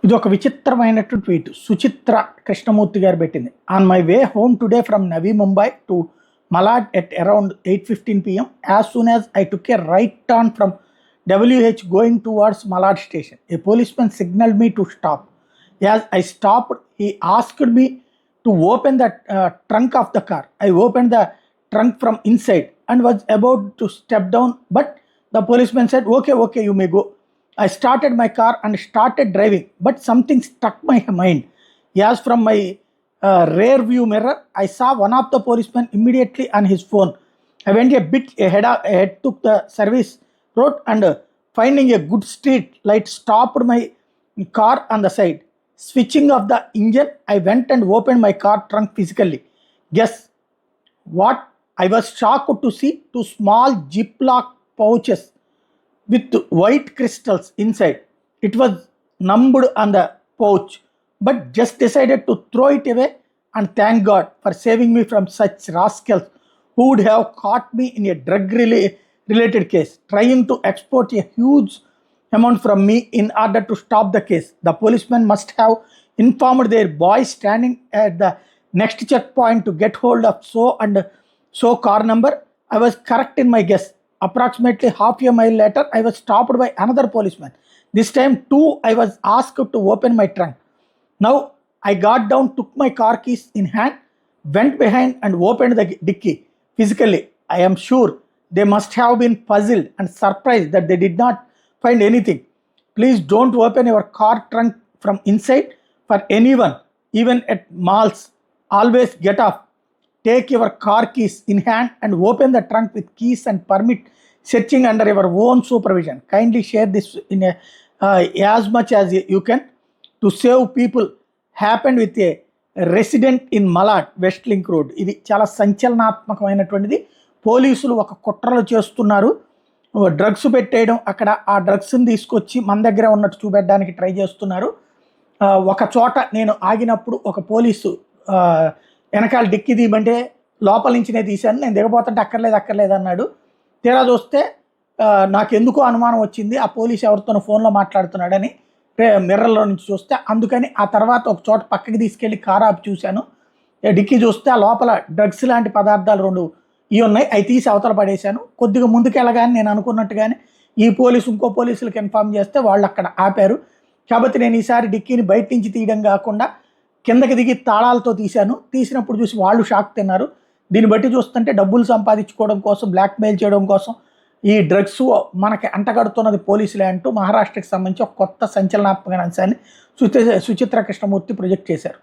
ఇది ఒక విచిత్రమైనటువంటి ట్వీట్ సుచిత్ర కృష్ణమూర్తి గారు పెట్టింది. On my way home today from Navi Mumbai to Malad at around 8:15 PM. As soon as I took a right turn from WH going towards Malad station, a policeman signaled me to stop. As I stopped, he asked me to open the trunk of the car. I opened the trunk from inside and was about to step down, but the policeman said, okay, you may go. I started my car and started driving, but something struck my mind. As from my rear view mirror, I saw one of the policemen immediately on his phone. I went a bit ahead, took the service road, and finding a good street light, stopped my car on the side. Switching off the engine, I went and opened my car trunk physically. Guess what? I was shocked to see two small Ziploc pouches with white crystals inside. It was numbed on the pouch, but just decided to throw it away and thank God for saving me from such rascals who would have caught me in a drug-related case, trying to export a huge amount from me in order to stop the case. The policeman must have informed their boys standing at the next checkpoint to get hold of so car number. I was correct in my guess. Approximately half a mile later, I was stopped by another policeman. This time too, I was asked to open my trunk. Now I got down, took my car keys in hand, went behind and opened the dicky physically. I am sure they must have been puzzled and surprised that they did not find anything. Please don't open your car trunk from inside for anyone, even at malls. Always get off. Take your car keys in hand and open the trunk with keys and permit searching under your own supervision. Kindly share this in as much as you can to save people. Happened with a resident in Malad, West Link Road. ఇది చాలా సంచలనాత్మకమైనటువంటిది. పోలీసులు ఒక కుట్రలు చేస్తున్నారు. Drugs పెట్టేయడం, అక్కడ ఆ డ్రగ్స్ని తీసుకొచ్చి మన దగ్గర ఉన్నట్టు చూపెట్టడానికి ట్రై చేస్తున్నారు. ఒక చోట నేను ఆగినప్పుడు ఒక పోలీసు వెనకాల డిక్కి తీయమంటే లోపల నుంచినే తీశాను, నేను దిగబోతుంటే అక్కర్లేదు అన్నాడు. తీరా చూస్తే నాకెందుకో అనుమానం వచ్చింది, ఆ పోలీసు ఎవరితోనో ఫోన్లో మాట్లాడుతున్నాడని మిర్రర్లో నుంచి చూస్తే, అందుకని ఆ తర్వాత ఒక చోట పక్కకి తీసుకెళ్ళి కారు ఆపి చూశాను. డిక్కీ చూస్తే ఆ లోపల డ్రగ్స్ లాంటి పదార్థాలు 2 ఇవి ఉన్నాయి, అవి తీసి అవతల పడేశాను. కొద్దిగా ముందుకెళ్ళగానే నేను అనుకున్నట్టుగానే ఈ పోలీసు ఇంకో పోలీసులకు ఇన్ఫార్మ్ చేస్తే వాళ్ళు అక్కడ ఆపారు. కాబట్టి నేను ఈసారి డిక్కీని బయట నుంచి తీయడం కాకుండా కిందకి దిగి తాళాలతో తీసినప్పుడు చూసి వాళ్ళు షాక్ తిన్నారు. దీన్ని బట్టి చూస్తుంటే డబ్బులు సంపాదించుకోవడం కోసం, బ్లాక్మెయిల్ చేయడం కోసం ఈ డ్రగ్స్ మనకి అంటగడుతున్నది పోలీసులే అంటూ మహారాష్ట్రకి సంబంధించి ఒక కొత్త సంచలనాత్మక అంశాన్ని సుచిత్ర కృష్ణమూర్తి ప్రొజెక్ట్ చేశారు.